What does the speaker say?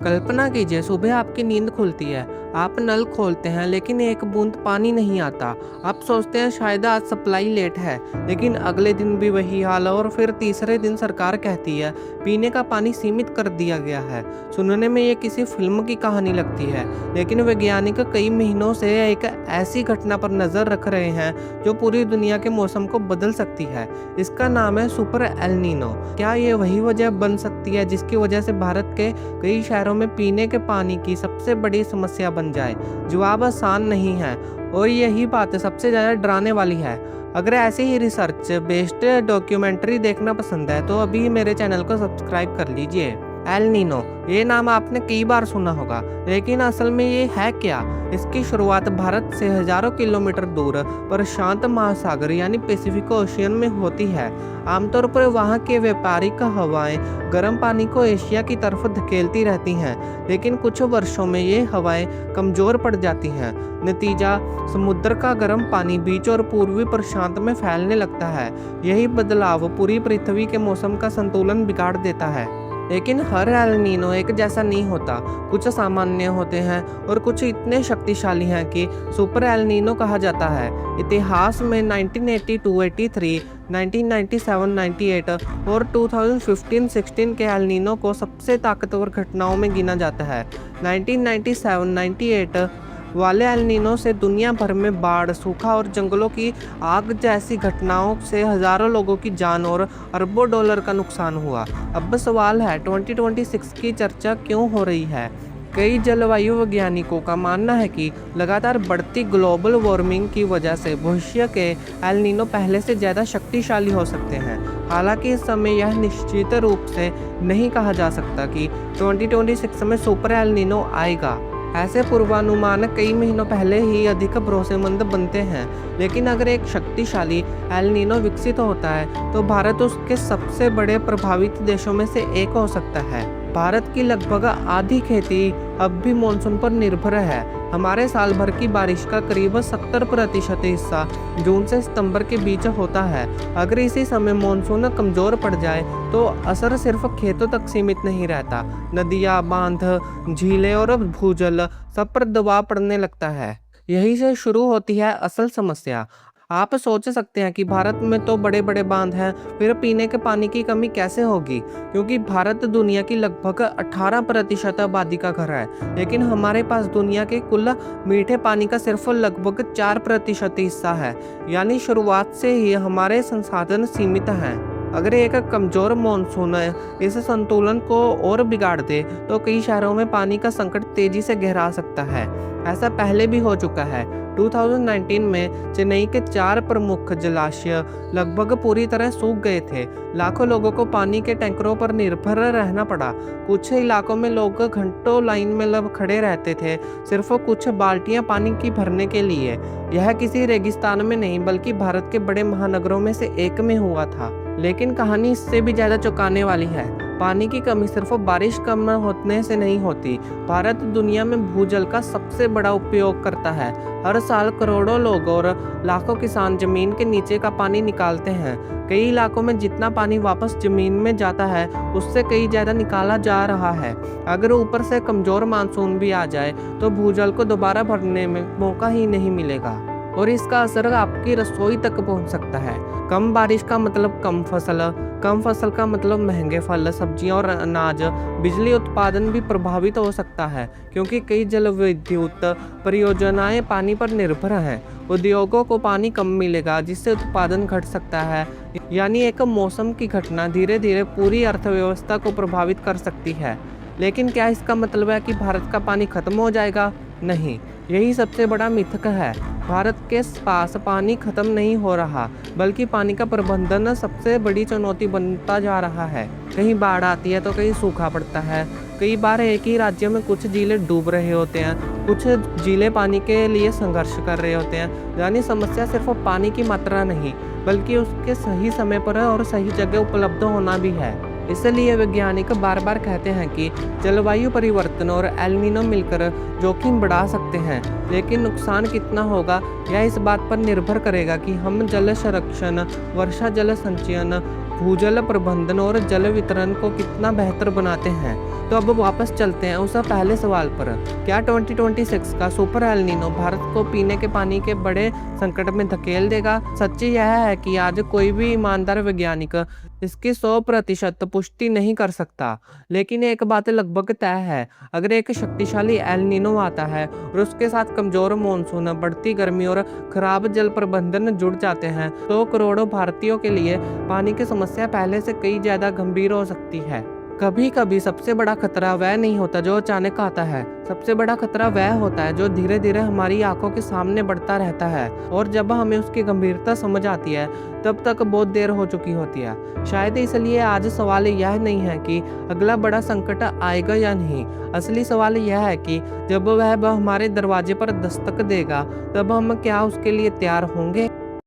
कल्पना कीजिए सुबह आपकी नींद खुलती है। आप नल खोलते हैं लेकिन एक बूंद पानी नहीं आता। आप सोचते हैं शायद आज सप्लाई लेट है, लेकिन अगले दिन भी वही हाल है और फिर तीसरे दिन सरकार कहती है पीने का पानी सीमित कर दिया गया है। सुनने में ये किसी फिल्म की कहानी लगती है, लेकिन वैज्ञानिक कई महीनों से एक ऐसी घटना पर नजर रख रहे हैं जो पूरी दुनिया के मौसम को बदल सकती है। इसका नाम है सुपर एल नीनो। क्या ये वही वजह बन सकती है जिसकी वजह से भारत के कई शहरों में पीने के पानी की सबसे बड़ी समस्या बन जाए? जवाब आसान नहीं है और यही बात सबसे ज़्यादा डराने वाली है। अगर ऐसे ही रिसर्च बेस्ड डॉक्यूमेंट्री देखना पसंद है तो अभी मेरे चैनल को सब्सक्राइब कर लीजिए। एल नीनो, ये नाम आपने कई बार सुना होगा, लेकिन असल में ये है क्या? इसकी शुरुआत भारत से हजारों किलोमीटर दूर प्रशांत महासागर यानी पैसिफिक ओशियन में होती है। आमतौर पर वहाँ के व्यापारिक हवाएं गर्म पानी को एशिया की तरफ धकेलती रहती हैं, लेकिन कुछ वर्षों में ये हवाएं कमजोर पड़ जाती हैं। नतीजा, समुद्र का गर्म पानी बीच और पूर्वी प्रशांत में फैलने लगता है। यही बदलाव पूरी पृथ्वी के मौसम का संतुलन बिगाड़ देता है। लेकिन हर एल नीनो एक जैसा नहीं होता। कुछ सामान्य होते हैं और कुछ इतने शक्तिशाली हैं कि सुपर एल नीनो कहा जाता है। इतिहास में 1982-83, 1997-98 और 2015-16 के एल नीनो को सबसे ताकतवर घटनाओं में गिना जाता है। 1997-98 वाले एल नीनो से दुनिया भर में बाढ़, सूखा और जंगलों की आग जैसी घटनाओं से हजारों लोगों की जान और अरबों डॉलर का नुकसान हुआ। अब सवाल है 2026 की चर्चा क्यों हो रही है? कई जलवायु वैज्ञानिकों का मानना है कि लगातार बढ़ती ग्लोबल वार्मिंग की वजह से भविष्य के एल नीनो पहले से ज़्यादा शक्तिशाली हो सकते हैं। हालांकि इस समय यह निश्चित रूप से नहीं कहा जा सकता कि 2026 में सुपर एल नीनो आएगा। ऐसे पूर्वानुमान कई महीनों पहले ही अधिक भरोसेमंद बनते हैं, लेकिन अगर एक शक्तिशाली एल नीनो विकसित होता है तो भारत उसके सबसे बड़े प्रभावित देशों में से एक हो सकता है। भारत की लगभग आधी खेती अब भी मानसून पर निर्भर है। हमारे साल भर की बारिश का करीब 70% हिस्सा जून से सितंबर के बीच होता है। अगर इसी समय मानसून कमजोर पड़ जाए तो असर सिर्फ खेतों तक सीमित नहीं रहता। नदियाँ, बांध, झीलें और भूजल सब पर दबाव पड़ने लगता है। यही से शुरू होती है असल समस्या। आप सोच सकते हैं कि भारत में तो बड़े बड़े बांध हैं, फिर पीने के पानी की कमी कैसे होगी? क्योंकि भारत दुनिया की लगभग 18% आबादी का घर है, लेकिन हमारे पास दुनिया के कुल मीठे पानी का सिर्फ लगभग 4% हिस्सा है। यानी शुरुआत से ही हमारे संसाधन सीमित हैं। अगर एक कमजोर मानसून इस संतुलन को और बिगाड़ दे तो कई शहरों में पानी का संकट तेजी से गहरा सकता है। ऐसा पहले भी हो चुका है। 2019 में चेन्नई के 4 प्रमुख जलाशय लगभग पूरी तरह सूख गए थे। लाखों लोगों को पानी के टैंकरों पर निर्भर रहना पड़ा। कुछ इलाकों में लोग घंटों लाइन में खड़े रहते थे, सिर्फ कुछ बाल्टियां पानी की भरने के लिए। यह किसी रेगिस्तान में नहीं बल्कि भारत के बड़े महानगरों में से एक में हुआ था। लेकिन कहानी इससे भी ज्यादा चौंकाने वाली है। पानी की कमी सिर्फ बारिश कम होने से नहीं होती। भारत दुनिया में भूजल का सबसे बड़ा उपयोग करता है। हर साल करोड़ों लोग और लाखों किसान जमीन के नीचे का पानी निकालते हैं। कई इलाकों में जितना पानी वापस जमीन में जाता है उससे कई ज़्यादा निकाला जा रहा है। अगर ऊपर से कमजोर मानसून भी आ जाए तो भूजल को दोबारा भरने में मौका ही नहीं मिलेगा और इसका असर आपकी रसोई तक पहुंच सकता है। कम बारिश का मतलब कम फसल का मतलब महंगे फल, सब्जियां और अनाज। बिजली उत्पादन भी प्रभावित हो सकता है क्योंकि कई जल विद्युत परियोजनाएं पानी पर निर्भर हैं। उद्योगों को पानी कम मिलेगा जिससे उत्पादन घट सकता है। यानी एक मौसम की घटना धीरे धीरे पूरी अर्थव्यवस्था को प्रभावित कर सकती है। लेकिन क्या इसका मतलब है कि भारत का पानी खत्म हो जाएगा? नहीं, यही सबसे बड़ा मिथक है। भारत के पास पानी खत्म नहीं हो रहा, बल्कि पानी का प्रबंधन सबसे बड़ी चुनौती बनता जा रहा है। कहीं बाढ़ आती है तो कहीं सूखा पड़ता है। कई बार एक ही राज्य में कुछ जिले डूब रहे होते हैं, कुछ जिले पानी के लिए संघर्ष कर रहे होते हैं। यानी समस्या सिर्फ पानी की मात्रा नहीं बल्कि उसके सही समय पर और सही जगह उपलब्ध होना भी है। इसलिए वैज्ञानिक बार बार कहते हैं कि जलवायु परिवर्तन और एल नीनो मिलकर जोखिम बढ़ा सकते हैं, लेकिन नुकसान कितना होगा यह इस बात पर निर्भर करेगा कि हम जल संरक्षण, वर्षा जल संचयन भूजल प्रबंधन और जल वितरण को कितना बेहतर बनाते हैं। तो अब वापस चलते हैं उस पहले सवाल पर। क्या 2026 का सुपर एल नीनो भारत को पीने के पानी के बड़े संकट में धकेल देगा? सच्ची यह है कि आज कोई भी ईमानदार वैज्ञानिक इसकी 100% पुष्टि नहीं कर सकता, लेकिन एक बात लगभग तय है। अगर एक शक्तिशाली एल नीनो आता है और उसके साथ कमजोर मानसून, बढ़ती गर्मी और खराब जल प्रबंधन जुड़ जाते हैं, तो करोड़ों भारतीयों के लिए पानी की समस्या पहले से कई ज्यादा गंभीर हो सकती है। कभी कभी सबसे बड़ा खतरा वह नहीं होता जो अचानक आता है, सबसे बड़ा खतरा वह होता है जो धीरे धीरे हमारी आंखों के सामने बढ़ता रहता है, और जब हमें उसकी गंभीरता समझ आती है तब तक बहुत देर हो चुकी होती है। शायद इसलिए आज सवाल यह नहीं है कि अगला बड़ा संकट आएगा या नहीं। असली सवाल यह है कि जब वह हमारे दरवाजे पर दस्तक देगा तब हम क्या उसके लिए तैयार होंगे।